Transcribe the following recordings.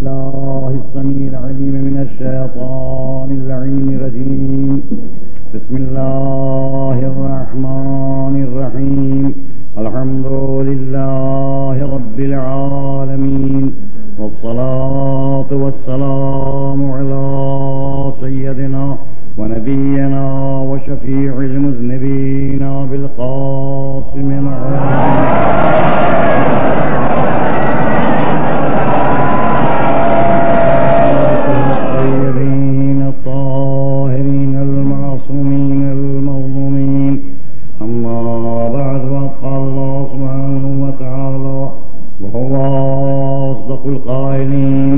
بالله السميع العليم من الشيطان اللعين الرجيم. بسم الله الرحمن الرحيم. الحمد لله رب العالمين، والصلاة والسلام على سيدنا ونبينا وشفيع المذنبين بالقاسم الطيبين الطاهرين المعصومين المظلومين. أما بعد، فقال الله سبحانه وتعالى وهو أصدق القائلين: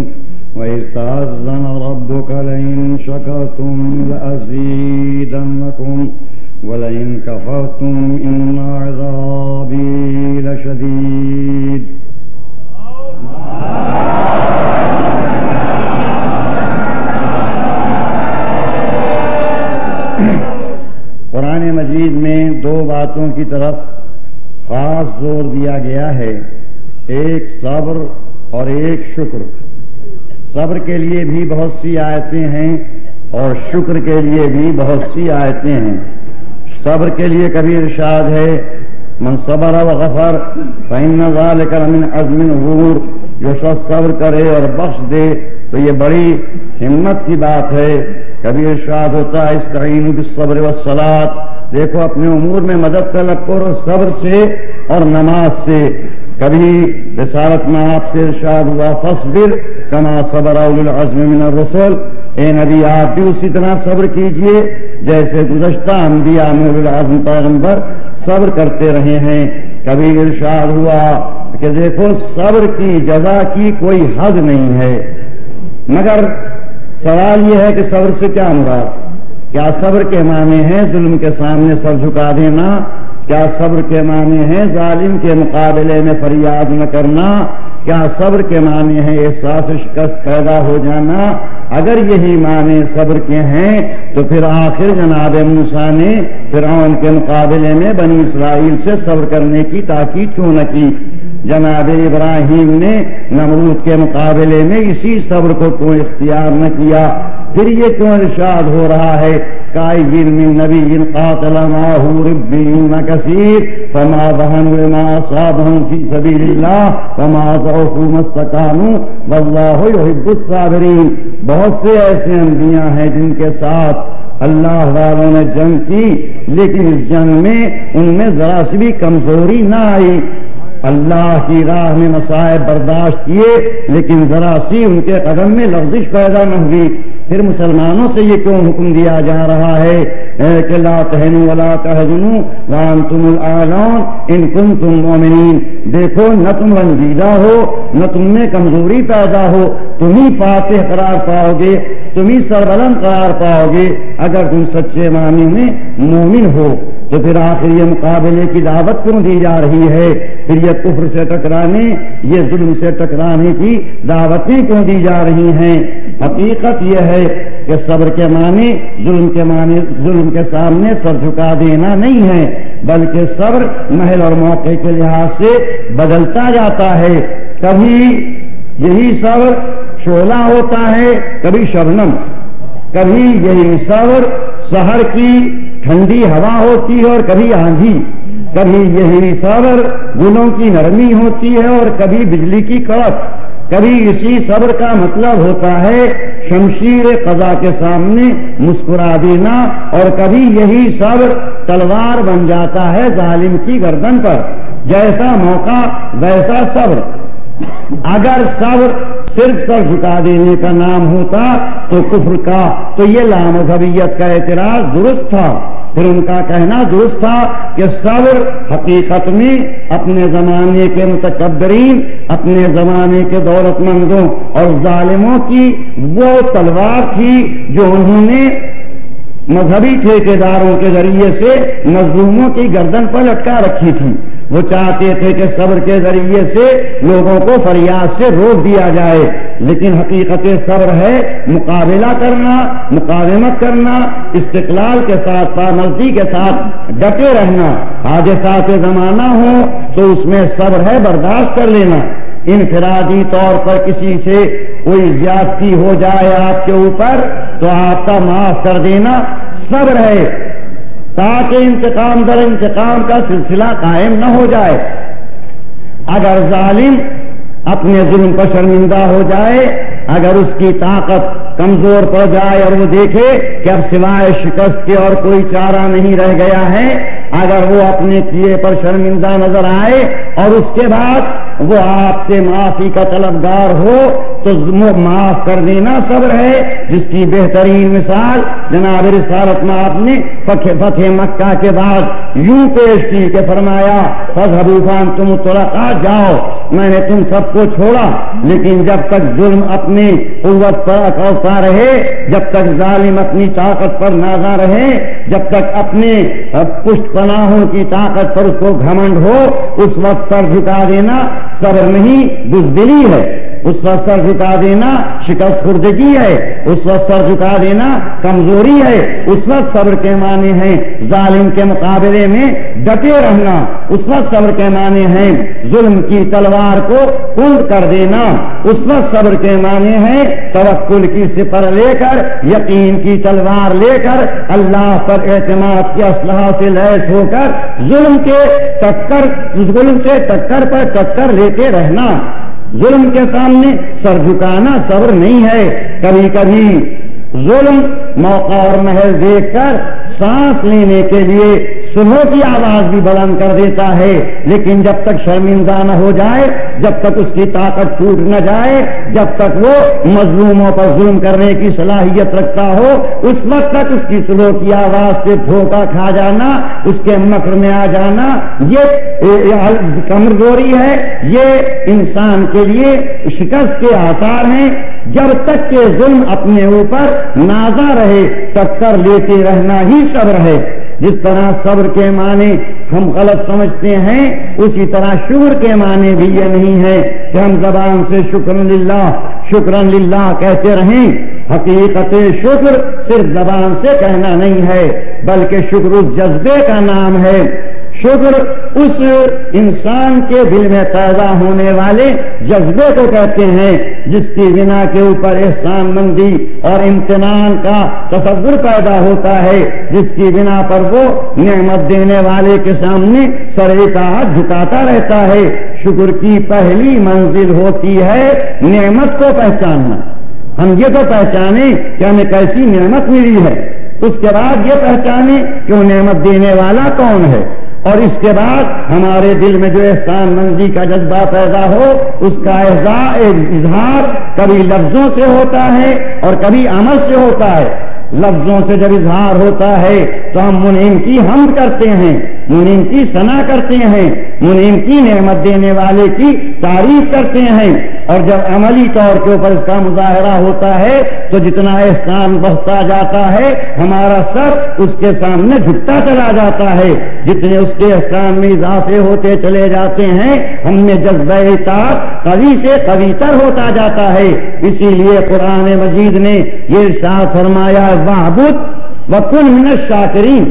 وإذ تأذن ربك لئن شكرتم لأزيدنكم ولئن كفرتم إن عذابي لشديد. قرآن مجید میں دو باتوں کی طرف خاص زور دیا گیا ہے، ایک صبر اور ایک شکر۔ صبر کے لیے بھی بہت سی آیتیں ہیں اور شکر کے لیے بھی بہت سی آیتیں ہیں۔ صبر کے لیے کبھی ارشاد ہے: من صبر وغفر فإن ذلك لمن عزم الأمور، جو شخص صبر کرے اور بخش دے تو یہ بڑی ہمت کی بات ہے۔ کبھی ارشاد ہوتا ہے: استعینوا بالصبر والصلاۃ، دیکھو اپنے امور میں مدد طلب کرو صبر سے اور نماز سے۔ کبھی رسالت میں آپ سے ارشاد ہوا: فاصبر کما صبر اولو العزم من الرسل، اے نبی آپ بھی اسی طرح صبر کیجئے جیسے گزشتہ انبیاء میں اولو العزم پیغمبر صبر کرتے رہے ہیں۔ کبھی ارشاد ہوا کہ دیکھو صبر کی جزا کی کوئی حد نہیں ہے، مگر سوال یہ ہے کہ صبر سے کیا مراد؟ کیا صبر کے معنی ہیں ظلم کے سامنے سر جھکا دینا؟ کیا صبر کے معنی ہیں ظالم کے مقابلے میں فریاد نہ کرنا؟ کیا صبر کے معنی ہیں احساس شکست پیدا ہو جانا؟ اگر یہی معنی صبر کے ہیں تو پھر آخر جناب موسیٰ نے فرعون کے مقابلے میں بنی اسرائیل سے صبر کرنے کی تاکید کیوں نہ کی؟ جناب ابراہیم نے نمرود کے مقابلے میں اسی صبر کو کیوں اختیار نہ کیا؟ پھر یہ کیوں ارشاد ہو رہا ہے: کائین من نبی قاتل معه ربیون کثیر فما ظهروا لما اصابهم فی سبیل اللہ وما ضعفوا ما استکانوا واللہ یحب الصابرین۔ بہت سے ایسے انبیاء ہیں جن کے ساتھ اللہ والوں نے جنگ کی، لیکن اس جنگ میں ان میں ذرا سی بھی کمزوری نہ آئی۔ اللہ کی راہ میں مصائب برداشت کیے لیکن ذرا سی ان کے قدم میں لغزش پیدا نہ ہوئی۔ پھر مسلمانوں سے یہ کیوں حکم دیا جا رہا ہے کہ لا تہنوا ولا تحزنوا وانتم الاعلون ان کنتم مؤمنین؟ دیکھو نہ تم رنجیدہ ہو نہ تم میں کمزوری پیدا ہو، تم ہی فاتح قرار پاؤ گے، تم ہی سربلند قرار پاؤ گے اگر تم سچے معنی میں مومن ہو۔ تو پھر آخر یہ مقابلے کی دعوت کیوں دی جا رہی ہے؟ پھر یہ کفر سے ٹکرانے، یہ ظلم سے ٹکرانے کی دعوتیں کیوں دی جا رہی ہیں؟ حقیقت یہ ہے کہ صبر کے معنی ظلم کے سامنے سر جھکا دینا نہیں ہے، بلکہ صبر محل اور موقع کے لحاظ سے بدلتا جاتا ہے۔ کبھی یہی صبر شعلہ ہوتا ہے، کبھی شبنم، کبھی یہی صبر سحر کی ٹھنڈی ہوا ہوتی ہے اور کبھی آندھی، کبھی یہی صبر گلوں کی نرمی ہوتی ہے اور کبھی بجلی کی کڑک، کبھی اسی صبر کا مطلب ہوتا ہے شمشیر قضا کے سامنے مسکرا دینا، اور کبھی یہی صبر تلوار بن جاتا ہے ظالم کی گردن پر۔ جیسا موقع ویسا صبر۔ اگر صبر صرف سر جھکا دینے کا نام ہوتا تو کفر کا، تو یہ لامذہبیت کا اعتراض درست تھا۔ پھر ان کا کہنا درست تھا کہ صبر حقیقت میں اپنے زمانے کے متکبرین، اپنے زمانے کے دولت مندوں اور ظالموں کی وہ تلوار تھی جو انہوں نے مذہبی ٹھیکیداروں کے ذریعے سے مظلوموں کی گردن پر لٹکا رکھی تھی۔ وہ چاہتے تھے کہ صبر کے ذریعے سے لوگوں کو فریاد سے روک دیا جائے، لیکن حقیقت صبر ہے مقابلہ کرنا، مقاومت کرنا، استقلال کے ساتھ پامردی کے ساتھ ڈٹے رہنا۔ حادثات زمانہ ہو تو اس میں صبر ہے برداشت کر لینا، انفرادی طور پر کسی سے کوئی زیادتی ہو جائے آپ کے اوپر تو آپ کا معاف کر دینا صبر ہے، تاکہ انتقام در انتقام کا سلسلہ قائم نہ ہو جائے۔ اگر ظالم اپنے ظلم پر شرمندہ ہو جائے، اگر اس کی طاقت کمزور پڑ جائے اور وہ دیکھے کہ اب سوائے شکست کے اور کوئی چارہ نہیں رہ گیا ہے، اگر وہ اپنے کیے پر شرمندہ نظر آئے اور اس کے بعد وہ آپ سے معافی کا طلبگار ہو تو معاف کر دینا صبر ہے، جس کی بہترین مثال جناب رسالت میں آپ نے فتح مکہ کے بعد یوں پیش کی کہ فرمایا فاذهبوا فانتم طلقاء، جاؤ میں نے تم سب کو چھوڑا، لیکن جب تک ظلم اپنی قوت پر اکڑتا رہے، جب تک ظالم اپنی طاقت پر نازا رہے، جب تک اپنے پشت پناہوں کی طاقت پر اس کو گھمنڈ ہو، اس وقت سر جھکا دینا صبر نہیں بزدلی ہے، اس وقت سر جھکا دینا شکست خوردگی ہے، اس وقت سر جھکا دینا کمزوری ہے، اس وقت صبر کے معنی ہیں ظالم کے مقابلے میں ڈٹے رہنا، اس وقت صبر کے معنی ہیں ظلم کی تلوار کو الٹ کر دینا، اس وقت صبر کے معنی ہیں توکل کی سپر لے کر یقین کی تلوار لے کر اللہ پر اعتماد کی اسلحہ سے لیس ہو کر ظلم سے ٹکر پر ٹکر لیتے رہنا۔ ظلم کے سامنے سر جھکانا صبر نہیں ہے، کبھی کبھی ظلم موقع اور محل دیکھ کر سانس لینے کے لیے صبح کی آواز بھی بلند کر دیتا ہے، لیکن جب تک شرمندہ نہ ہو جائے، جب تک اس کی طاقت ٹوٹ نہ جائے، جب تک وہ مظلوموں پر ظلم کرنے کی صلاحیت رکھتا ہو، اس وقت تک اس کی صبح کی آواز سے دھوکہ کھا جانا، اس کے مکر میں آ جانا، یہ کمزوری ہے، یہ انسان کے لیے شکست کے آثار ہیں۔ جب تک کہ ظلم اپنے اوپر نازا رہے، ٹکر لیتے رہنا ہی صبر ہے۔ جس طرح صبر کے معنی ہم غلط سمجھتے ہیں، اسی طرح شکر کے معنی بھی یہ نہیں ہے کہ ہم زبان سے شکرن للہ کہتے رہیں۔ حقیقت شکر صرف زبان سے کہنا نہیں ہے، بلکہ شکر اس جذبے کا نام ہے۔ شکر اس انسان کے دل میں پیدا ہونے والے جذبے کو کہتے ہیں جس کی بنا کے اوپر احسان مندی اور امتنان کا تصور پیدا ہوتا ہے، جس کی بنا پر وہ نعمت دینے والے کے سامنے سر اطاعت جھکاتا رہتا ہے۔ شکر کی پہلی منزل ہوتی ہے نعمت کو پہچاننا۔ ہم یہ تو پہچانیں کہ ہمیں کیسی نعمت ملی ہے، اس کے بعد یہ پہچانیں کہ وہ نعمت دینے والا کون ہے، اور اس کے بعد ہمارے دل میں جو احسان مندی کا جذبہ پیدا ہو، اس کا اظہار کبھی لفظوں سے ہوتا ہے اور کبھی عمل سے ہوتا ہے۔ لفظوں سے جب اظہار ہوتا ہے تو ہم منعم کی حمد کرتے ہیں، منعم کی ثنا کرتے ہیں، منعم کی نعمت دینے والے کی تعریف کرتے ہیں، اور جب عملی طور کے اوپر اس کا مظاہرہ ہوتا ہے تو جتنا احسان بڑھتا جاتا ہے ہمارا سر اس کے سامنے جھکتا چلا جاتا ہے، جتنے اس کے احسان میں اضافے ہوتے چلے جاتے ہیں ہم میں جذبہ اطاعت قوی سے قوی تر ہوتا جاتا ہے۔ اسی لیے قرآن مجید نے یہ ارشاد فرمایا وَاعْبُدْ وَكُنْ مِنَ الشَّاكِرِينَ،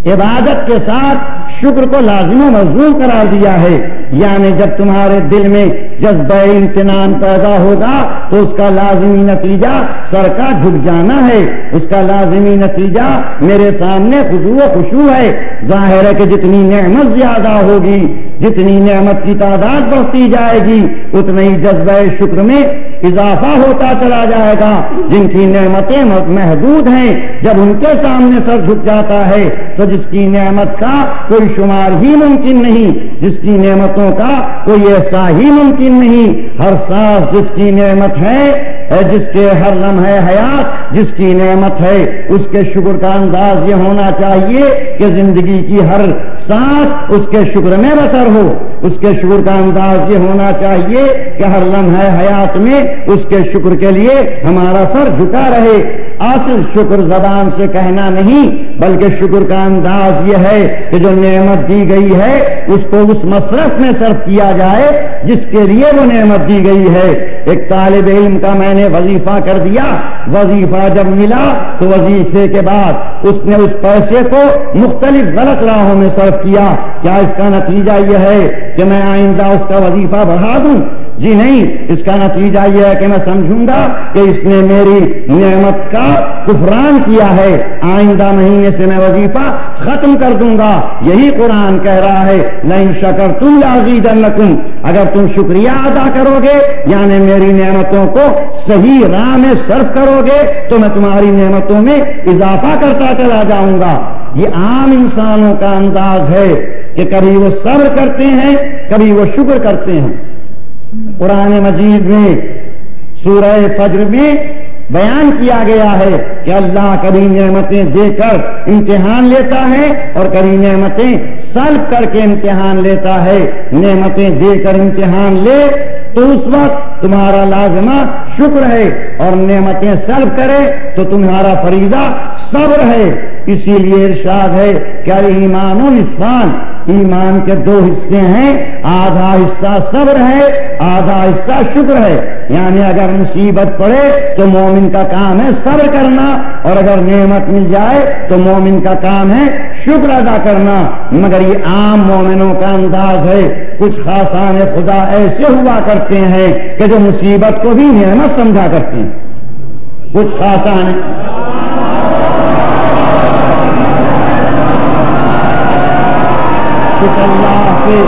عبادت کے ساتھ شکر کو لازم و ملزوم قرار دیا ہے، یعنی جب تمہارے دل میں جذبہ امتنان پیدا ہوگا تو اس کا لازمی نتیجہ سر کا جھک جانا ہے، اس کا لازمی نتیجہ میرے سامنے خضوع و خشوع ہے۔ ظاہر ہے کہ جتنی نعمت زیادہ ہوگی، جتنی نعمت کی تعداد بڑھتی جائے گی، اتنا ہی جذبہ شکر میں اضافہ ہوتا چلا جائے گا۔ جن کی نعمتیں محدود ہیں جب ان کے سامنے سر جھک جاتا ہے تو جس کی نعمت کا کوئی شمار ہی ممکن نہیں، جس کی نعمتوں کا کوئی احصاء ہی ممکن نہیں، ہر سانس جس کی نعمت ہے، جس کے ہر لمحے حیات جس کی نعمت ہے، اس کے شکر کا انداز یہ ہونا چاہیے کہ زندگی کی ہر سانس اس کے شکر میں بسر ہو، اس کے شکر کا انداز یہ ہونا چاہیے کہ ہر لمحے حیات میں اس کے شکر کے لیے ہمارا سر جھکا رہے۔ اصل شکر زبان سے کہنا نہیں، بلکہ شکر کا انداز یہ ہے کہ جو نعمت دی گئی ہے اس کو اس مصرف میں صرف کیا جائے جس کے لیے وہ نعمت دی گئی ہے. ایک طالب علم کا میں نے وظیفہ کر دیا, وظیفہ جب ملا تو وظیفے کے بعد اس نے اس پیسے کو مختلف غلط راہوں میں صرف کیا. کیا اس کا نتیجہ یہ ہے کہ میں آئندہ اس کا وظیفہ بڑھا دوں؟ جی نہیں, اس کا نتیجہ یہ ہے کہ میں سمجھوں گا کہ اس نے میری نعمت کا کفران کیا ہے, آئندہ مہینے سے میں وظیفہ ختم کر دوں گا. یہی قرآن کہہ رہا ہے لئن شکرتم لازیدنکم, اگر تم شکریہ ادا کرو گے یعنی میری نعمتوں کو صحیح راہ میں صرف کرو گے تو میں تمہاری نعمتوں میں اضافہ کرتا چلا جاؤں گا. یہ عام انسانوں کا انداز ہے کہ کبھی وہ صبر کرتے ہیں کبھی وہ شکر کرتے ہیں. قرآن مجید میں سورہ فجر میں بیان کیا گیا ہے کہ اللہ کبھی نعمتیں دے کر امتحان لیتا ہے اور کبھی نعمتیں سلب کر کے امتحان لیتا ہے. نعمتیں دے کر امتحان لے تو اس وقت تمہارا لازمہ شکر ہے, اور نعمتیں سلب کرے تو تمہارا فریضہ صبر ہے. اسی لیے ارشاد ہے کہ ایمان و نصفان, ایمان کے دو حصے ہیں, آدھا حصہ صبر ہے آدھا حصہ شکر ہے. یعنی اگر مصیبت پڑے تو مومن کا کام ہے صبر کرنا, اور اگر نعمت مل جائے تو مومن کا کام ہے شکر ادا کرنا. مگر یہ عام مومنوں کا انداز ہے. کچھ خاصان خدا ایسے ہوا کرتے ہیں کہ جو مصیبت کو بھی نعمت سمجھا کرتے ہیں. کچھ خاصان کچھ اللہ کے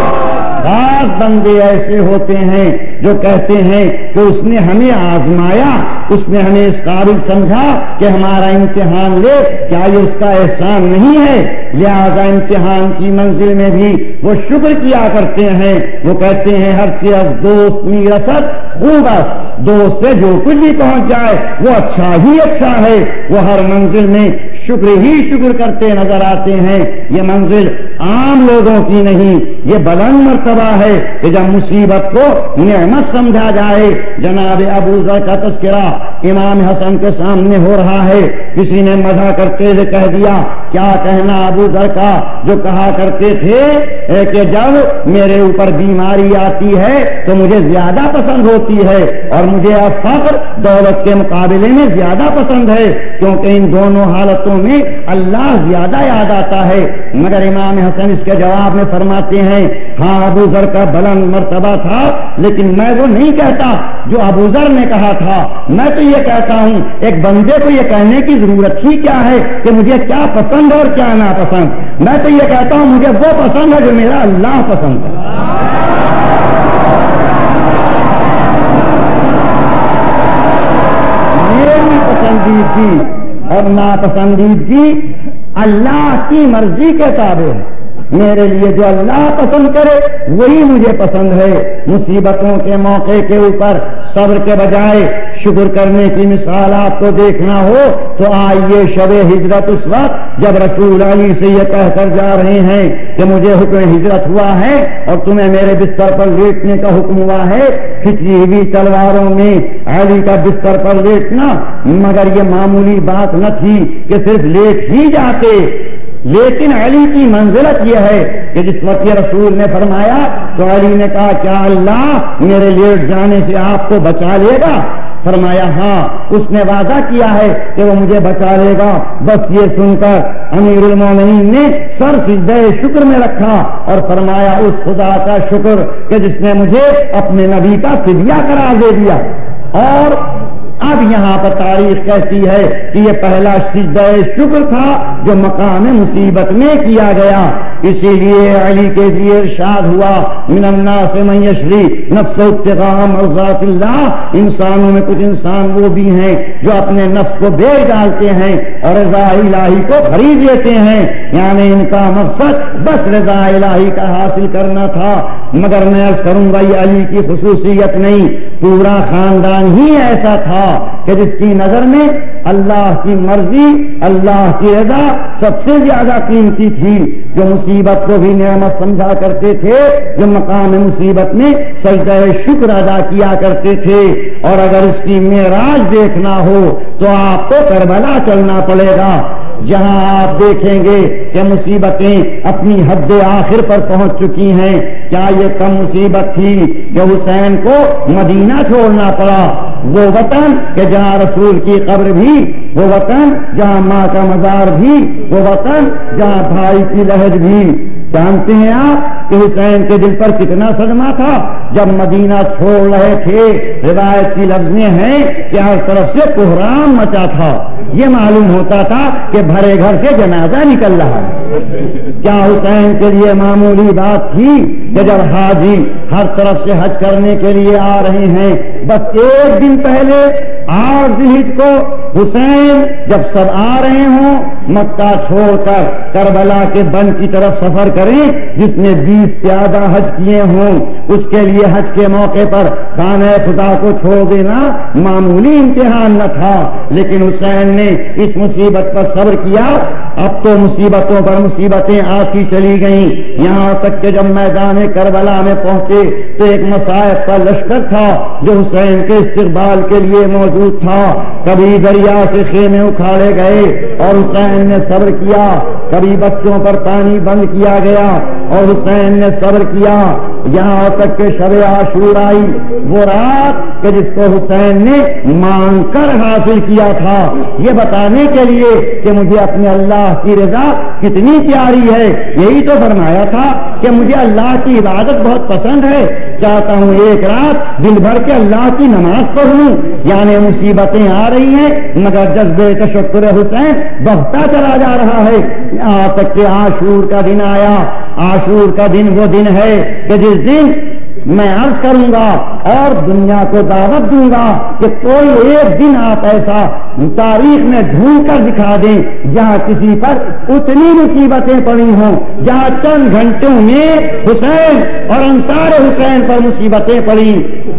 خاص بندے ایسے ہوتے ہیں جو کہتے ہیں کہ اس نے ہمیں آزمایا, اس نے ہمیں اس قابل سمجھا کہ ہمارا امتحان لے, کیا یہ اس کا احسان نہیں ہے؟ لہذا امتحان کی منزل میں بھی وہ شکر کیا کرتے ہیں. وہ کہتے ہیں ہر چیز دوست می رسد خوب است, دوست سے جو کچھ بھی پہنچ جائے وہ اچھا ہی اچھا ہے. وہ ہر منزل میں شکر ہی شکر کرتے نظر آتے ہیں. یہ منزل عام لوگوں کی نہیں, یہ بلند مرتبہ ہے کہ جب مصیبت کو نعمت سمجھا جائے. جناب ابو ذر کا تذکرہ امام حسن کے سامنے ہو رہا ہے. کسی نے مدح کرتے ہوئے کہہ دیا, کیا کہنا ابو ذر کا جو کہا کرتے تھے کہ جب میرے اوپر بیماری آتی ہے تو مجھے زیادہ پسند ہوتی ہے اور مجھے اب فقر دولت کے مقابلے میں زیادہ پسند ہے, کیونکہ ان دونوں حالتوں میں اللہ زیادہ یاد آتا ہے. مگر امام حسن اس کے جواب میں فرماتے ہیں, ہاں ابو ذر کا بلند مرتبہ تھا, لیکن میں وہ نہیں کہتا جو ابو ذر نے کہا تھا. میں تو یہ کہتا ہوں ایک بندے کو یہ کہنے کی ضرورت ہی کیا ہے کہ مجھے کیا پسند اور کیا ناپسند. میں تو یہ کہتا ہوں مجھے وہ پسند ہے جو میرا اللہ پسند ہے. میری پسندیدگی اور ناپسندیدگی اللہ کی مرضی کے تابع ہے. میرے لیے جو اللہ پسند کرے وہی مجھے پسند ہے. مصیبتوں کے موقع کے اوپر صبر کے بجائے شکر کرنے کی مثال آپ کو دیکھنا ہو تو آئیے شب ہجرت اس وقت جب رسول علی سے یہ کہہ کر جا رہے ہیں کہ مجھے حکم ہجرت ہوا ہے اور تمہیں میرے بستر پر لیٹنے کا حکم ہوا ہے, کھچی ہوئی تلواروں میں علی کا بستر پر لیٹنا مگر یہ معمولی بات نہ تھی کہ صرف لیٹ ہی جاتے. لیکن علی کی منزلت یہ ہے کہ جس وقت یہ رسول نے فرمایا تو علی نے کہا کیا اللہ میرے لیٹ جانے سے آپ کو بچا لے گا؟ فرمایا ہاں, اس نے وعدہ کیا ہے کہ وہ مجھے بچا لے گا. بس یہ سن کر امیر المومنین نے سر سجدہ شکر میں رکھا اور فرمایا اس خدا کا شکر کہ جس نے مجھے اپنے نبی کا فدیہ قرار دے دیا. اور اب یہاں پر تاریخ کہتی ہے کہ یہ پہلا سجدہ شکر تھا جو مقام مصیبت میں کیا گیا. اسی لیے علی کے لیے ارشاد ہوا من الناس من یشری نفس ابتغاء مرضات اللہ, انسانوں میں کچھ انسان وہ بھی ہیں جو اپنے نفس کو بیچ ڈالتے ہیں اور رضا الہی کو خرید لیتے ہیں. یعنی ان کا مقصد بس رضا الہی کا حاصل کرنا تھا. مگر میں عرض کروں گا یہ علی کی خصوصیت نہیں, پورا خاندان ہی ایسا تھا کہ جس کی نظر میں اللہ کی مرضی اللہ کی رضا سب سے زیادہ قیمتی تھی. جو مصیبت کو بھی نعمت سمجھا کرتے تھے, جو مقام مصیبت میں سجدہ شکر ادا کیا کرتے تھے. اور اگر اس کی معراج دیکھنا ہو تو آپ کو کربلا چلنا پڑے گا. جہاں آپ دیکھیں گے کہ مصیبتیں اپنی حد آخر پر پہنچ چکی ہیں، کیا یہ کم مصیبت تھی کہ حسین کو مدینہ چھوڑنا پڑا؟ وہ وطن کہ جہاں رسول کی قبر بھی، وہ وطن جہاں ماں کا مزار بھی، وہ وطن جہاں بھائی کی لہج بھی۔ جانتے ہیں آپ کہ حسین کے دل پر کتنا صدمہ تھا جب مدینہ چھوڑ رہے تھے؟ روایت کی لفظیں ہیں کہ ہر طرف سے کوہرام مچا تھا، یہ معلوم ہوتا تھا کہ بھرے گھر سے جنازہ نکل رہا ہے۔ کیا حسین کے لیے معمولی بات تھی کہ جب حاجی ہر طرف سے حج کرنے کے لیے آ رہے ہیں، بس ایک دن پہلے 8 ذی الحجہ کو حسین جب سب آ رہے ہوں، مکہ چھوڑ کر کربلا کے بن کی طرف سفر کریں، جس نے 20 پیادہ حج کیے ہوں، اس کے لیے حج کے موقع پر خانہ خدا کو چھوڑ دینا معمولی امتحان نہ تھا، لیکن حسین نے اس مصیبت پر صبر کیا۔ اب تو مصیبتوں پر مصیبتیں آتی چلی گئیں، یہاں تک کہ جب میدان کربلا میں پہنچے تو ایک مصائب کا لشکر تھا جو حسین کے استقبال کے لیے موجود تھا۔ کبھی دریا سے خیمے اکھاڑے گئے اور حسین نے صبر کیا، کبھی بچوں پر پانی بند کیا گیا اور حسین نے صبر کیا، یہاں تک کہ شب عاشور آئی، وہ رات کہ جس کو حسین نے مانگ کر حاصل کیا تھا، یہ بتانے کے لیے کہ مجھے اپنے اللہ کی رضا کتنی پیاری ہے۔ یہی تو فرمایا تھا کہ مجھے اللہ کی عبادت بہت پسند ہے، چاہتا ہوں ایک رات دل بھر کے اللہ کی نماز پڑھوں۔ یعنی مصیبتیں آ رہی ہیں مگر جذبے تشکر حسین بڑھتا چلا جا رہا ہے، یہاں تک کہ عاشور کا دن آیا۔ عاشور کا دن وہ دن ہے کہ جس دن میں عرض کروں گا اور دنیا کو دعوت دوں گا کہ کوئی ایک دن آپ ایسا تاریخ میں ڈھونڈ کر دکھا دیں جہاں کسی پر اتنی مصیبتیں پڑی ہوں، جہاں چند گھنٹوں میں حسین اور انصار حسین پر مصیبتیں پڑی۔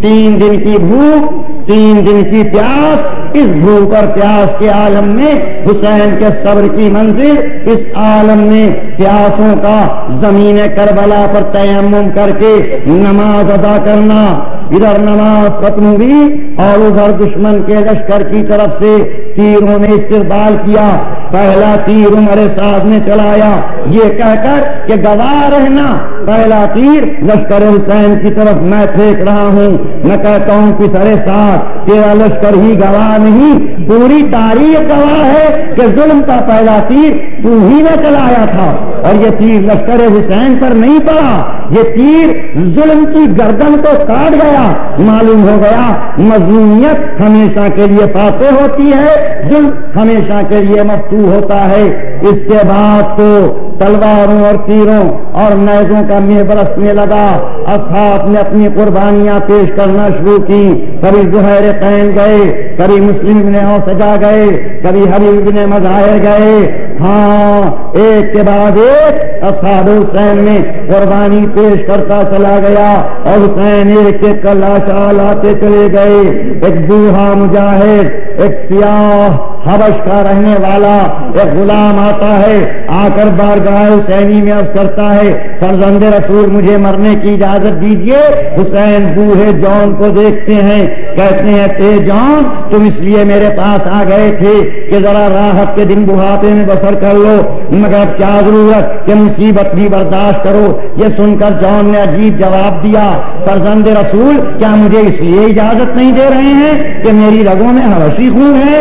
3 دن کی بھوک، 3 دن کی پیاس، اس بھوک اور پیاس کے عالم میں حسین کے صبر کی منزل، اس عالم میں پیاسوں کا زمین کربلا پر تیمم کر کے نماز ادا کرنا، ادھر نماز ختم ہوئی اور ادھر دشمن کے لشکر کی طرف سے تیروں نے استقبال کیا۔ پہلا تیر عمر سعد نے چلایا، یہ کہہ کر کہ گواہ رہنا، پہلا تیر لشکر حسین کی طرف میں پھینک رہا ہوں، میں کہتا ہوں کہ سرے ساتھ تیرا لشکر ہی گواہ نہیں، پوری تاریخ گواہ ہے کہ ظلم کا پہلا تیر تو ہی نے چلایا تھا، اور یہ تیر لشکر حسین پر نہیں پڑا، یہ تیر ظلم کی گردن کو کاٹ گیا۔ معلوم ہو گیا مظلومیت ہمیشہ کے لیے فاتح ہوتی ہے، ظلم ہمیشہ کے لیے مفتوح ہوتا ہے۔ اس کے بعد تو تلواروں اور تیروں اور نیزوں کا مہ برسنے لگا، اصحاب نے اپنی قربانیاں پیش کرنا شروع کی، کبھی زہیر قین گئے، کبھی مسلم بن اوسجا گئے، کبھی حبیب بن مظاہر گئے، ہاں ایک کے بعد ایک اصحاب حسین میں قربانی پیش کرتا چلا گیا اور حسین ایک ایک کا لاشا لاتے چلے گئے۔ ایک بوڑھا مجاہد، ایک سیاہ حبش کا رہنے والا ایک غلام آتا ہے، آ کر بارگاہ حسینی میں عرض کرتا ہے فرزند رسول مجھے مرنے کی اجازت دیجیے۔ حسین بوڑھے جان کو دیکھتے ہیں، کہتے ہیں اے جان تم اس لیے میرے پاس آ گئے تھے کہ ذرا راحت کے دن بڑھاپے میں بسر کر لو، مگر کیا ضرورت کہ مصیبت بھی برداشت کرو۔ یہ سن کر جان نے عجیب جواب دیا، فرزند رسول کیا مجھے اس لیے اجازت نہیں دے رہے ہیں کہ میری رگوں میں حبشی خون ہے؟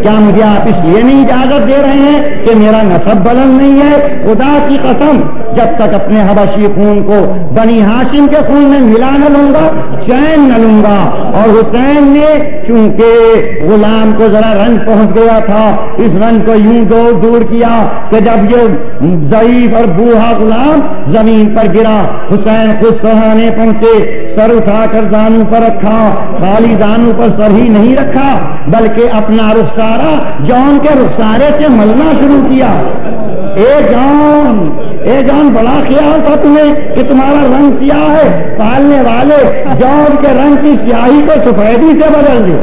کیا مجھے آپ اس لیے نہیں اجازت دے رہے ہیں کہ میرا نسب بلند نہیں ہے؟ خدا کی قسم جب تک اپنے حبشی خون کو بنی ہاشم کے خون میں ملا نہ لوں گا چین نہ لوں گا۔ اور حسین نے چونکہ غلام کو ذرا رنج پہنچ گیا تھا، اس رنج کو یوں دور کیا کہ جب یہ ضعیف اور بوڑھا غلام زمین پر گرا، حسین خود سہانے پہنچے، سر اٹھا کر دانوں پر رکھا، خالی دانوں پر سر ہی نہیں رکھا بلکہ اپنا رخسارا جان کے رخسارے سے ملنا شروع کیا۔ اے جان بڑا خیال تھا تمہیں کہ تمہارا رنگ سیاہ ہے، پالنے والے جان کے رنگ کی سیاہی کو سفیدی سے بدل دے،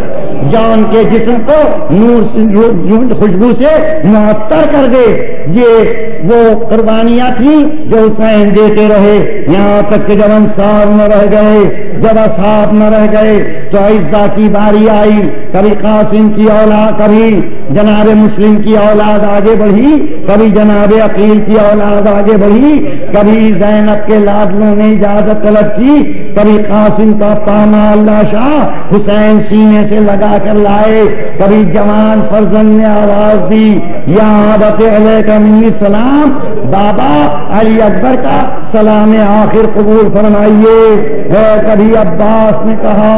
جان کے جسم کو نور خوشبو سے معطر کر دے۔ یہ وہ قربانیاں تھیں جو حسین دیتے رہے، یہاں تک کہ جب انصار میں رہ گئے جب اصحاب نہ رہ گئے تو عزہ کی باری آئی، کبھی قاسم کی اولاد، کبھی جناب مسلم کی اولاد آگے بڑھی، کبھی جناب عقیل کی اولاد آگے بڑھی، کبھی زینب کے لاڈلوں نے اجازت طلب کی، کبھی قاسم کا پامال شاہ حسین سینے سے لگا کر لائے، کبھی جوان فرزند نے آواز دی یا ابت علیک منی السلام، بابا علی اکبر کا سلام آخر قبول فرمائیے۔ کبھی عباس نے کہا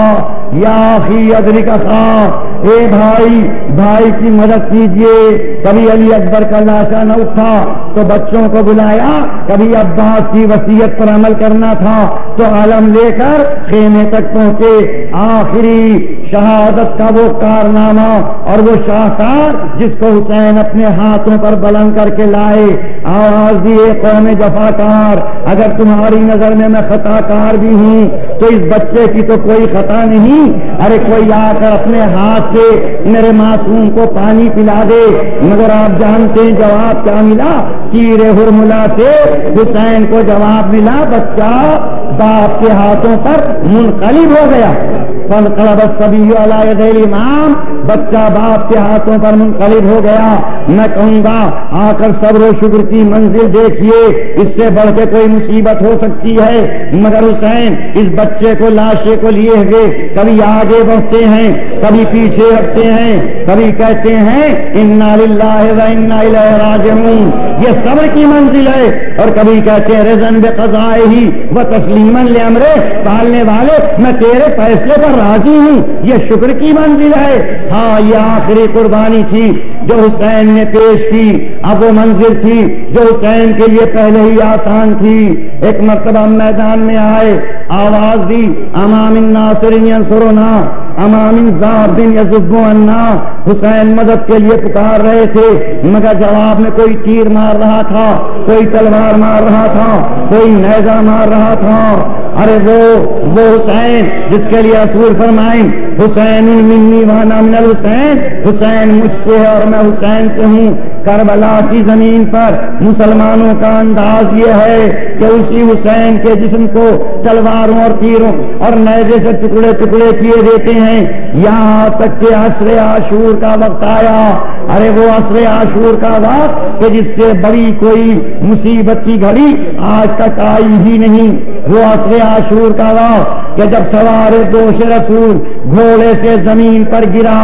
یا اخی ادرک اخاک، اے بھائی بھائی کی مدد کیجیے۔ کبھی علی اکبر کا لاشا نہ اٹھا تو بچوں کو بلایا، کبھی عباس کی وصیت پر عمل کرنا تھا تو علم لے کر خیمے تک پہنچے۔ آخری شہادت کا وہ کارنامہ اور وہ شاہکار جس کو حسین اپنے ہاتھوں پر بلند کر کے لائے، آواز دیے قوم جفاکار، اگر تمہاری نظر میں خطا کار بھی ہوں تو اس بچے کی تو کوئی خطا نہیں، ارے کوئی آ کر اپنے ہاتھ سے میرے معصوم کو پانی پلا دے۔ مگر آپ جانتے ہیں جواب کیا ملا؟ تیر ہرملا سے حسین کو جواب ملا، بچہ باپ کے ہاتھوں پر منقلب ہو گیا۔ فانقلب الصبی علی یدی الامام، بچہ باپ کے ہاتھوں پر منقلب ہو گیا۔ میں کہوں گا آ کر صبر و شکر کی منزل دیکھیے، اس سے بڑھ کے کوئی مصیبت ہو سکتی ہے؟ مگر حسین اس بچے کو لاشے کو لیے ہوئے کبھی آگے بڑھتے ہیں، کبھی پیچھے ہٹتے ہیں، کبھی کہتے ہیں انا للہ و انا الیہ راجعون، یہ صبر کی منزل ہے، اور کبھی کہتے ہیں رضا بقضائہ و تسلیما لامرہ، پالنے والے میں تیرے فیصلے پر راضی ہوں، یہ شکر کی منزل ہے۔ ہاں یہ آخری قربانی تھی جو حسین نے پیش کی، اب وہ منزل تھی جو حسین کے لیے پہلے ہی آسان تھی۔ ایک مرتبہ میدان میں آئے، آواز دی امام الناصر ینصرنا، امام الذاب یذب عنا، حسین مدد کے لیے پکار رہے تھے، مگر جواب میں کوئی تیر مار رہا تھا، کوئی تلوار مار رہا تھا، کوئی نیزہ مار رہا تھا۔ ارے وہ حسین جس کے لیے رسول فرمائیں حسین منی وانا من الحسین، حسین مجھ سے ہے اور میں حسین سے ہوں۔ کربلا کی زمین پر مسلمانوں کا انداز یہ ہے کہ اسی حسین کے جسم کو تلواروں اور تیروں اور نیزے سے ٹکڑے ٹکڑے کیے دیتے ہیں، یہاں تک کہ عصر عاشور کا وقت آیا۔ ارے وہ عصر عاشور کا وقت کہ جس سے بڑی کوئی مصیبت کی گھڑی آج تک آئی ہی نہیں، وہ عصر عاشور کا وقت کہ جب سوار دوش رسول گھوڑے سے زمین پر گرا،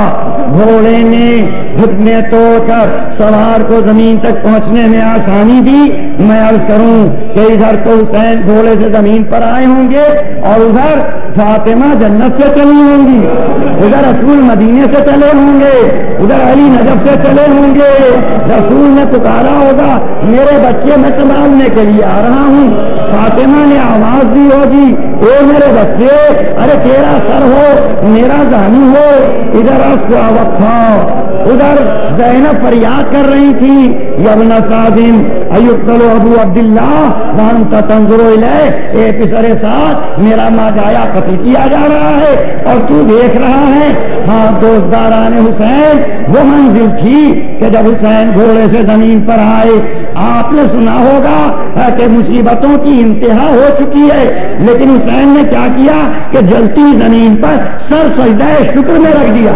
گھوڑے نے گھٹنے توڑ کر سوار کو زمین تک پہنچنے میں آسانی دی۔ میں عرض کروں کہ ادھر تو حسین گھوڑے سے زمین پر آئے ہوں گے اور ادھر فاطمہ جنت سے چلی ہوں گی، ادھر رسول مدینے سے چلے ہوں گے، ادھر علی نجف سے چلے ہوں گے۔ رسول نے پکارا ہوگا میرے بچے میں سنبھالنے کے لیے آ رہا ہوں، فاطمہ نے آواز دی ہوگی اے میرے بچے، ارے تیرا سر ہو میرا زانی ہو، ادھر کا وقت تھا، ادھر زینب فریاد کر رہی تھی یا ابن سعد ایقتل ابو عبداللہ وانت تنظر الیہ، اے پسر سعد میرا ماجایا قتل کیا جا رہا ہے اور تو دیکھ رہا ہے۔ ہاں دوستداران حسین وہ منزل تھی کہ جب حسین گھوڑے سے زمین پر آئے، آپ نے سنا ہوگا کہ مصیبتوں کی انتہا ہو چکی ہے، لیکن حسین نے کیا کیا کہ جلتی زمین پر سر سجدہ شکر میں رکھ دیا،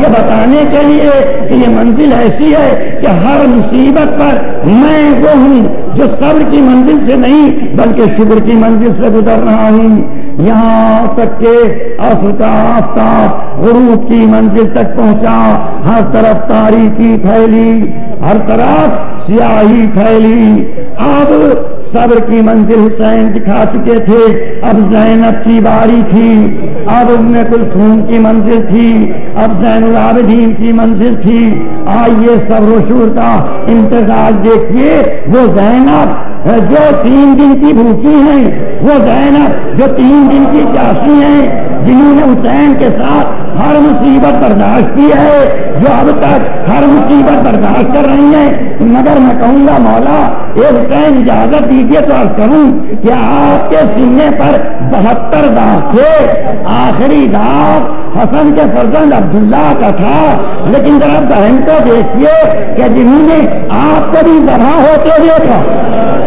یہ بتانے کے لیے کہ یہ منزل ایسی ہے کہ ہر مصیبت پر میں وہ ہوں جو صبر کی منزل سے نہیں بلکہ شکر کی منزل سے گزر رہا ہوں۔ یہاں تک کہ عصر کا آفتاب غروب کی منزل تک پہنچا، ہر طرف تاریکی پھیلی، ہر طرف سیاہی پھیلی۔ اب صبر کی منزل حسین دکھا چکے تھے، اب زینب کی باری تھی، اب ام کلثوم کی منزل تھی، اب زین العابدین کی منزل تھی۔ آئیے صبر و شکر کا انتظار دیکھیے، وہ زینب جو 3 دن کی بھوکی ہیں، وہ زینب جو 3 دن کی پیاسی ہیں، جنہوں نے حسین کے ساتھ ہر مصیبت برداشت کی ہے، جو اب تک ہر مصیبت برداشت کر رہی ہیں، مگر میں کہوں گا مولا اے حسین اجازت دیجیے تو عرض کروں کہ آپ کے سینے پر 72 داغ تھے، آخری داغ حسن کے فرزند عبداللہ کا تھا، لیکن ذرا بہن کو دیکھیے کہ جنہوں نے آپ کو بھی ذبح ہوتے دیکھا،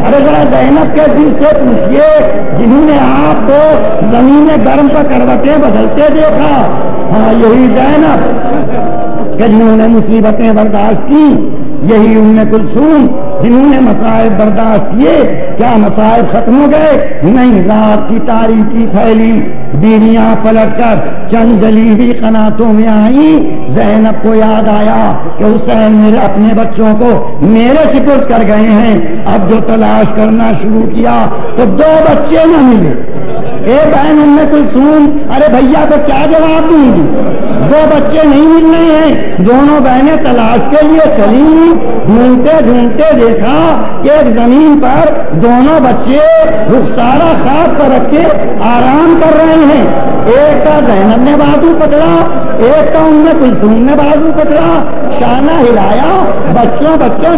ارے ذرا زینب کے دل سے پوچھیے جنہوں نے آپ کو زمین گرم پر کروٹیں بدلتے دیکھا، ہاں یہی زینب کہ جنہوں نے مصیبتیں برداشت کی، یہی ام کلثوم جنہوں نے مصائب برداشت کیے، کیا مصائب ختم ہو گئے؟ نہیں، رات کی تاریکی پھیلی، بیویاں پلٹ کر چند جلی ہوئی قناتوں میں آئیں، زینب کو یاد آیا کہ حسین میرے اپنے بچوں کو میرے سپرد کر گئے ہیں، اب جو تلاش کرنا شروع کیا تو 2 بچے نہ ملے۔ اے بہن ام کلثوم، ارے بھیا کو کیا جواب دوں گی؟ 2 بچے نہیں مل رہے ہیں، دونوں بہنیں تلاش کے لیے چلی، ڈھونڈتے ڈھونڈتے دیکھا کہ ایک زمین پر دونوں بچے رخسارہ خواب پر رکھ کے آرام کر رہے ہیں، ایک کا زینب نے بازو پکڑا، ایک کا ام کلثوم نے بازو پکڑا، شانہ ہلایا، بچوں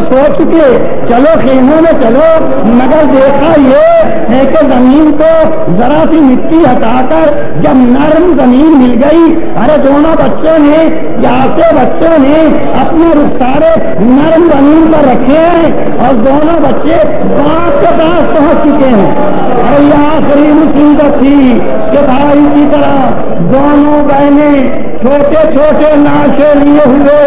سو چکے، چلو خیموں میں چلو، مگر دیکھا یہ ہے کہ زمین کو ذرا سی مٹی ہٹا کر جب نرم زمین مل گئی، ارے دونوں بچوں نے اپنے رخسارے نرم زمین پر رکھے ہیں اور دونوں بچے باپ کے پاس پہنچ چکے ہیں۔ ارے یہ آخری مصیبت تھی کہ بھائی کی طرح دونوں بہنیں چھوٹے چھوٹے ناشے لیے ہوئے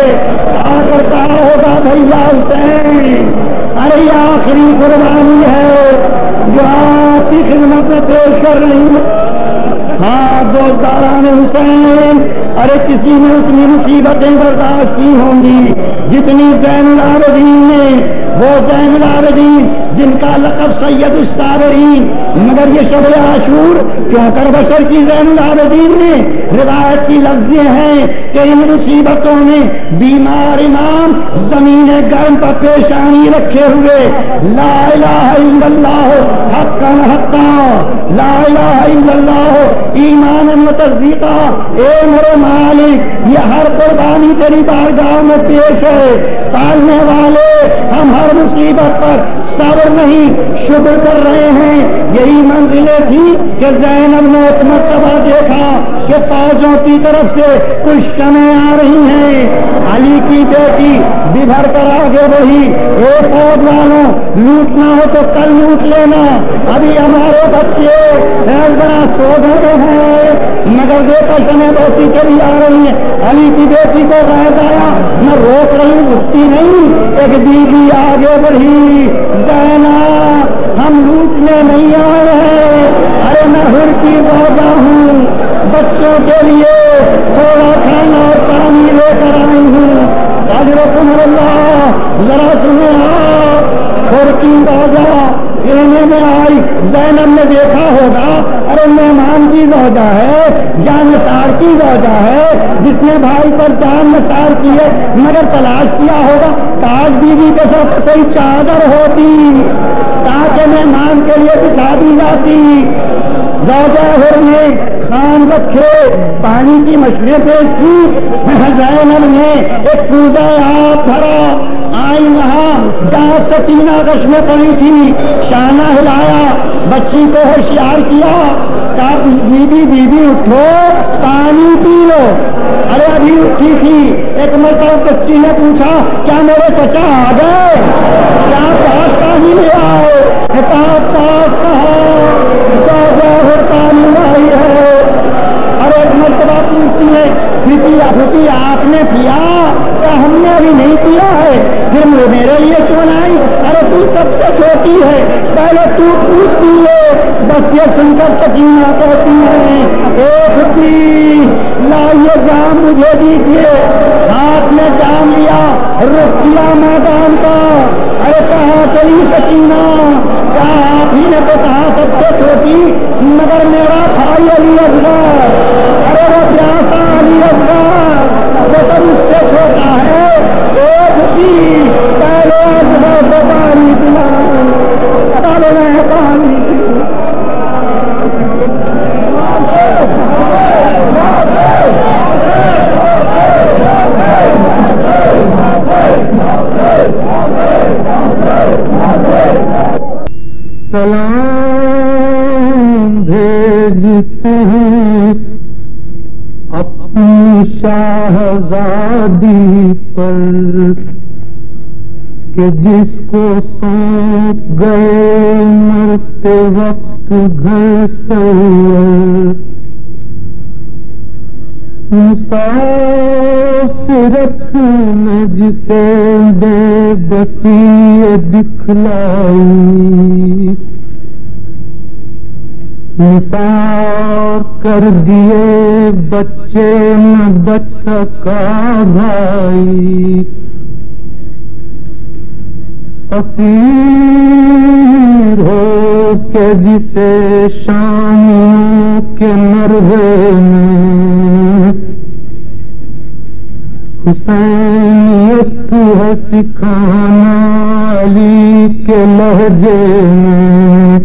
آ کر کہا ہوگا بھیا حسین، ارے یہ آخری قربانی ہے جو آپ کی خدمت میں پیش کر رہی ہے۔ ہاں دوستداران حسین، ارے کسی نے اتنی مصیبتیں برداشت کی ہوں گی جتنی زین العابدین نے، وہ زین العابدین جن کا لقب سید الصابرین، مگر یہ شب عاشور کیوں کر بشر کی زین العابدین نے؟ روایت کی لفظیں ہیں کہ ان مصیبتوں میں بیمار امام زمین گرم پر پیشانی رکھے ہوئے لا الہ الا اللہ حقا حقا، لا الہ الا اللہ ایمان متصدیقہ، اے میرے مالک یہ ہر قربانی تیری بارگاہ میں پیش ہے، پالنے والے ہم ہر مصیبت پر صبر نہیں شکر کر رہے ہیں۔ یہی منزلیں تھی کہ زینب نے ایک مرتبہ دیکھا کہ فوجوں کی طرف سے کچھ شمعیں آ رہی ہیں، علی کی بیٹی ببھر کر آگے بڑھی، اے فوج والوں لوٹنا ہو تو کل لوٹ لینا، ابھی ہمارے بچے ذرا سو گئے ہیں، مگر دیکھا شمعیں بہتی چلی آ رہی ہیں، علی کی بیٹی کو غائب آیا، نہ روک رہی رکتی نہیں، ایک بیوی آگے بڑھی، زینب ہم لوٹنے نہیں آئے ہیں، ارے میں ہر کی روزہ ہوں، بچوں کے لیے تھوڑا کھانا اور پانی لے کر آئی ہوں، حضرت اللہ ذرا سنے آپ، ہر کی روزہ کہنے میں آئی، زینب نے دیکھا ہوگا ارے مہمان کی زوجہ ہے، جان نثار کی زوجہ ہے، جس نے بھائی پر جان نثار کی ہے، مگر تلاش کیا ہوگا تاج بیوی کے ساتھ کوئی چادر ہوتی تاکہ مہمان کے لیے بچھا دی جاتی۔ زوجہ ہر نے خان رکھے، پانی کی مچھلیاں پیش کی، زینب نے ایک کوزہ آپ بھرا، آئی وہاں جہاں سکینہ غش میں پڑی تھی، شانہ ہلایا، بچی کو ہوشیار کیا، کہا بیوی اٹھو پانی پی لو، ارے ابھی اٹھی تھی، ایک مرتبہ بچی نے پوچھا کیا میرے چچا آ گئے، کیا پاس پانی لے آئے، پاس کہا پانی لائی ہے، اور ایک مرتبہ پوچھتی ہے پھر آپ نے پیا، کیا ہم نے ابھی نہیں پیا ہے، پھر میرے لیے کیوں لائی، ارے تو سب سے چھوٹی ہے، پہلے تو پوچھتی ہے، بس یہ سن کر سکینہ کہتی ہے ایک لائیے جام مجھے دیجیے، ہاتھ میں جام لیا، رخ کیا میدان کا، ارے کہاں چلی سکینہ، کہا آپ ہی نے تو کہا سب سے چھوٹی، مگر میرا بھائی علی اصغر، ارے وہ پیاسا علی اصغر وہ تو اس سے چھوٹا ہے، ایک بھی پہلے اصغر کو پانی پلا، پہلے پانی پلا۔ شاہزادی پر کہ جس کو سونپ گئے مرتے وقت گھر سور مسافرت میں جسے بے بسی دکھلائی نثار کر دیے بچے نہ بچ سکا بھائی اسیر ہو کے جسے شامیوں کے مرغے میں حسینیت ہے سکھانا علی کے لہجے میں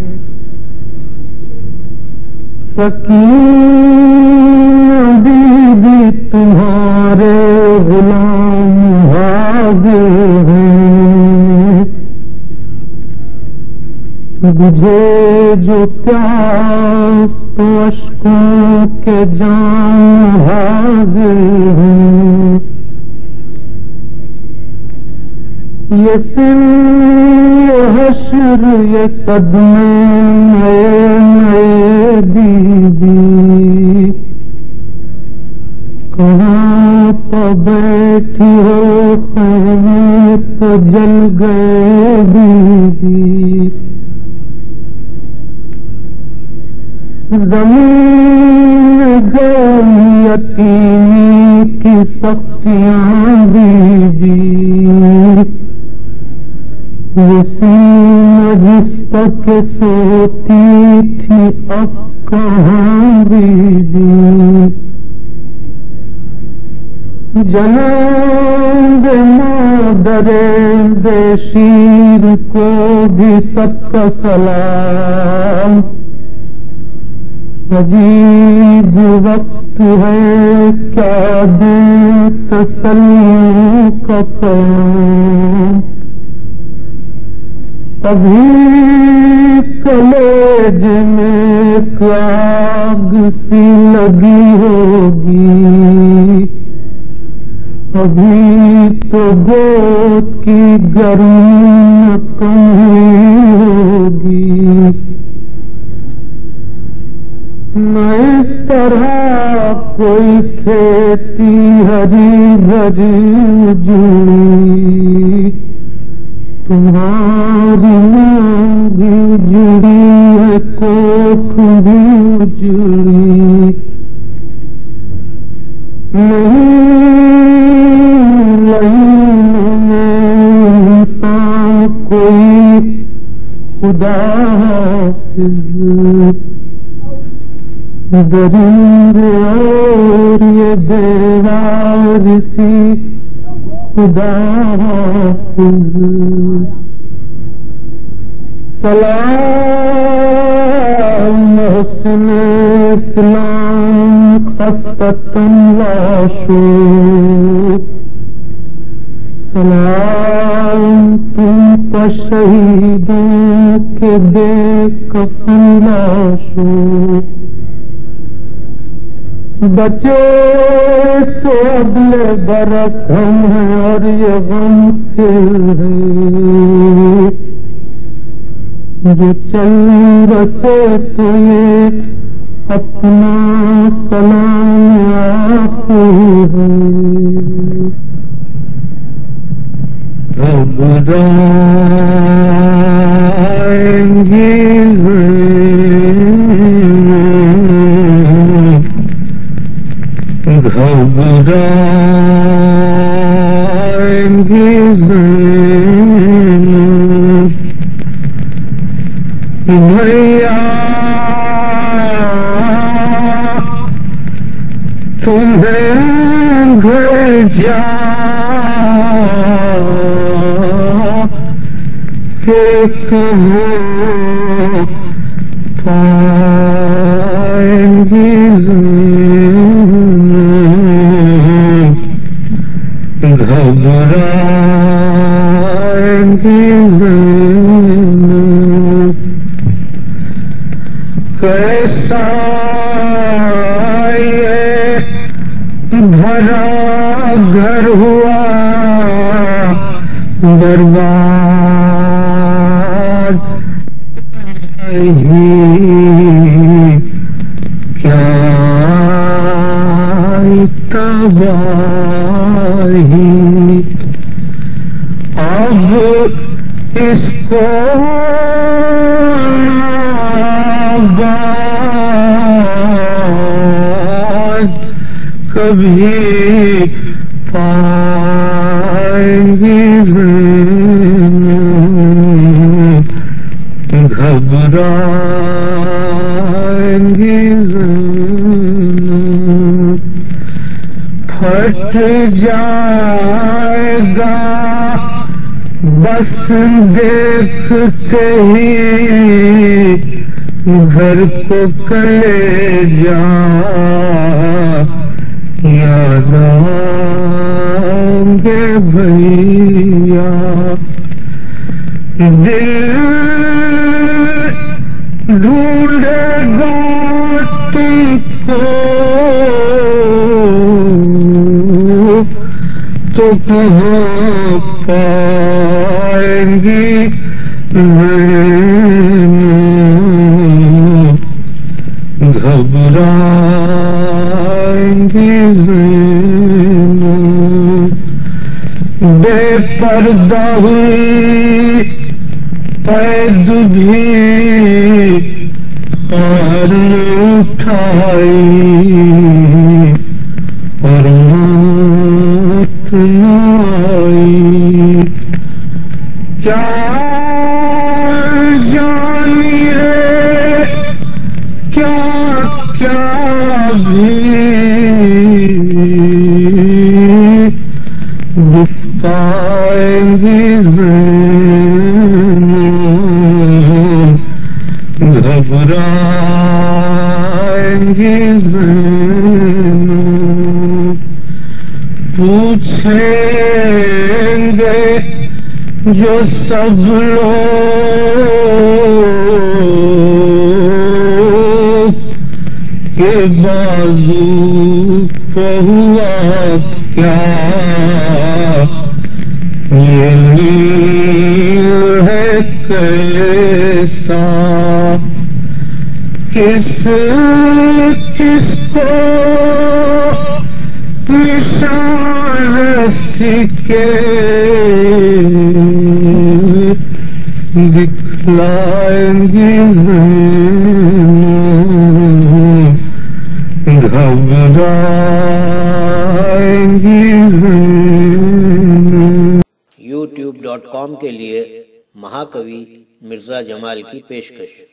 سکینہ بی بی تمہارے غلام حاضر ہیں بجھے جو پیاس تو اشکوں کے جام حاضر ہیں یہ سن یہ حشر یہ صدمے نئے نئے دیدی کہاں پہ بیٹھی ہو خیمے تو جل گئے دیدی زمین گئی یتیمی کی سختیاں دیدی وہ سینہ جس پر کے سوتی تھی اب کہاں دیدی جناب مادر بے شیر کو بھی سب کا سلام عجیب وقت ہے کیا دیں تسلیوں کا پیام ابھی کلیج میں ایک آگ سی لگی ہوگی ابھی تو گود کی گرمی کم ہوگی نہ اس طرح کوئی کھیتی ہری بھری جڑی تمہاری ماں بھی جڑی ہے کوکھ بھی جڑی نہیں انسان کوئی خدا حافظ درندے اور یہ بیوارسی خدا حافظ سلام محسن اسلام خستتن واشو سلام تم پر شہیدوں کے بے کفن لاشو بچے تو اگلے برس ہم ہیں اور یہ غم پھر ہے جو چل رسے تو یہ اپنا سلام آخر ہے گھبرائیں گے گھبرائیں گے بھیا تمہیں گھر جا کے کہاں پائیں گے گھبرائیں گے کیسا یہ بھرا گھر ہوا برباد کیا تباہی اب اس کو آباد کبھی پائیں گے گھبرائیں گے پھٹ جائے گا بس دیکھتے ہی گھر کو کلیجا یاد آئیں گے بھیا دل ڈھونڈے گا تم کو تو کہاں پائیں گی گھبرائیں گی بے پردہ ہوئی قید بھی اور اٹھائی اور موت آئی کیا جانیے کیا کیا بھی گفتائیں گی گھبرائیں گی پوچھیں گے جو سب لوگ کہ بازو کو ہوا کیا یہ نیل ہے کیسا کس کس کو نشان سکے دکھلائیں گی گھبرائیں گی youtube.com کے لیے مہاکوی مرزا جمال کی پیشکش